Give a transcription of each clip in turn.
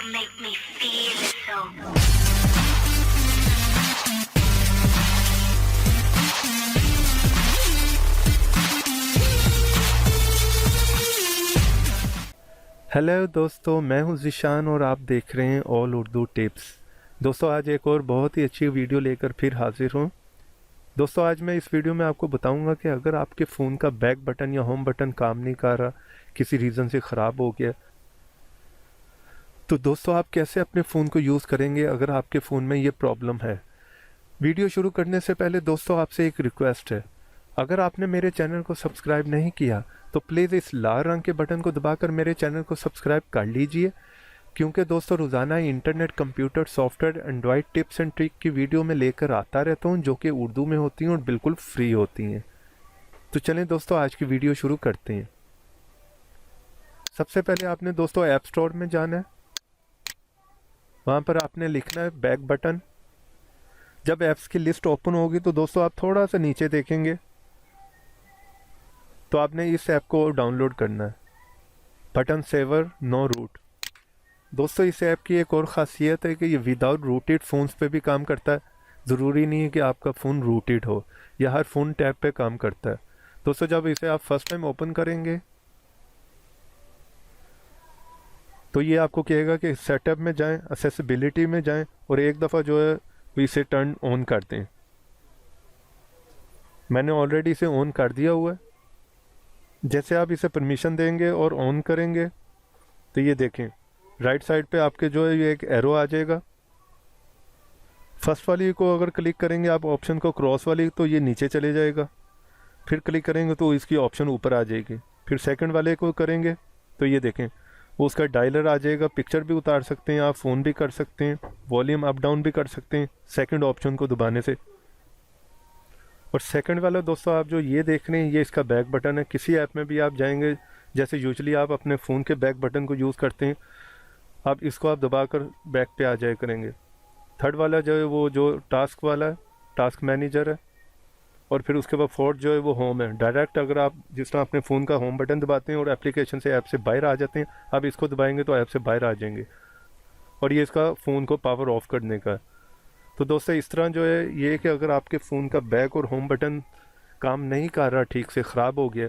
make me feel so. Hello दोस्तों, मैं हूं ज़िशान और आप देख रहे हैं ऑल उर्दू टिप्स। दोस्तों आज एक और बहुत ही अच्छी वीडियो लेकर फिर हाजिर हूं। दोस्तों आज मैं इस वीडियो में आपको बताऊंगा कि अगर आपके फ़ोन का बैक बटन या होम बटन काम नहीं कर रहा, किसी रीज़न से ख़राब हो गया, तो दोस्तों आप कैसे अपने फ़ोन को यूज़ करेंगे अगर आपके फ़ोन में ये प्रॉब्लम है। वीडियो शुरू करने से पहले दोस्तों आपसे एक रिक्वेस्ट है, अगर आपने मेरे चैनल को सब्सक्राइब नहीं किया तो प्लीज़ इस लाल रंग के बटन को दबाकर मेरे चैनल को सब्सक्राइब कर लीजिए, क्योंकि दोस्तों रोज़ाना internet, computer, software, Android tips and trick की वीडियो में लेकर आता रहता हूँ जो कि उर्दू में होती हैं और बिल्कुल फ्री होती हैं। तो चलें दोस्तों आज की वीडियो शुरू करते हैं। सबसे पहले आपने दोस्तों ऐप स्टोर में जाना है, वहाँ पर आपने लिखना है बैक बटन। जब ऐप्स की लिस्ट ओपन होगी तो दोस्तों आप थोड़ा सा नीचे देखेंगे तो आपने इस ऐप को डाउनलोड करना है, बटन सेवर नो रूट। दोस्तों इस ऐप की एक और ख़ासियत है कि ये विदाउट रूटेड फ़ोन्स पे भी काम करता है। ज़रूरी नहीं है कि आपका फ़ोन रूटेड हो, यह हर फ़ोन टैब पे काम करता है। दोस्तों जब इसे आप फर्स्ट टाइम ओपन करेंगे तो ये आपको कहेगा कि सेटअप में जाएं, एक्सेसिबिलिटी में जाएं और एक दफ़ा जो है इसे टर्न ऑन कर दें। मैंने ऑलरेडी इसे ऑन कर दिया हुआ है। जैसे आप इसे परमिशन देंगे और ऑन करेंगे तो ये देखें राइट साइड पे आपके जो है ये एक एरो आ जाएगा। फर्स्ट वाली को अगर क्लिक करेंगे आप ऑप्शन को क्रॉस वाली, तो ये नीचे चले जाएगा। फिर क्लिक करेंगे तो इसकी ऑप्शन ऊपर आ जाएगी। फिर सेकंड वाले को करेंगे तो ये देखें वो उसका डायलर आ जाएगा। पिक्चर भी उतार सकते हैं आप, फ़ोन भी कर सकते हैं, वॉल्यूम अप डाउन भी कर सकते हैं सेकंड ऑप्शन को दबाने से। और सेकंड वाला दोस्तों आप जो ये देख रहे हैं ये इसका बैक बटन है। किसी ऐप में भी आप जाएंगे, जैसे यूजुअली आप अपने फ़ोन के बैक बटन को यूज़ करते हैं, आप इसको आप दबाकर बैक पे आ जाया करेंगे। थर्ड वाला जो है वो जो टास्क वाला है, टास्क मैनेजर है। और फिर उसके बाद फोर्थ जो है वो होम है। डायरेक्ट अगर आप जिस तरह अपने फ़ोन का होम बटन दबाते हैं और एप्लीकेशन से ऐप से बाहर आ जाते हैं, आप इसको दबाएंगे तो ऐप से बाहर आ जाएंगे। और ये इसका फ़ोन को पावर ऑफ करने का है। तो दोस्तों इस तरह जो है ये कि अगर आपके फ़ोन का बैक और होम बटन काम नहीं कर रहा, ठीक से ख़राब हो गया,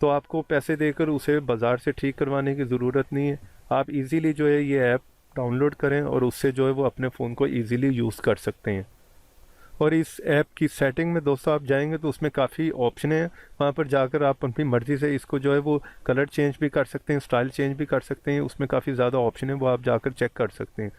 तो आपको पैसे देकर उसे बाज़ार से ठीक करवाने की ज़रूरत नहीं है। आप इजीली जो है ये ऐप डाउनलोड करें और उससे जो है वो अपने फ़ोन को इजीली यूज़ कर सकते हैं। और इस ऐप की सेटिंग में दोस्तों आप जाएंगे तो उसमें काफ़ी ऑप्शन हैं। वहाँ पर जाकर आप अपनी मर्ज़ी से इसको जो है वो कलर चेंज भी कर सकते हैं, स्टाइल चेंज भी कर सकते हैं। उसमें काफ़ी ज़्यादा ऑप्शन है, वो आप जाकर चेक कर सकते हैं।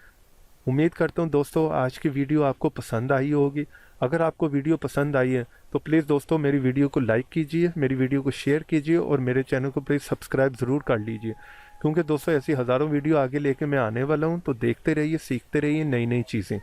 उम्मीद करता हूँ दोस्तों आज की वीडियो आपको पसंद आई होगी। अगर आपको वीडियो पसंद आई है तो प्लीज़ दोस्तों मेरी वीडियो को लाइक कीजिए, मेरी वीडियो को शेयर कीजिए और मेरे चैनल को प्लीज़ सब्सक्राइब ज़रूर कर लीजिए, क्योंकि दोस्तों ऐसी हज़ारों वीडियो आगे लेके मैं आने वाला हूँ। तो देखते रहिए, सीखते रहिए नई नई चीज़ें।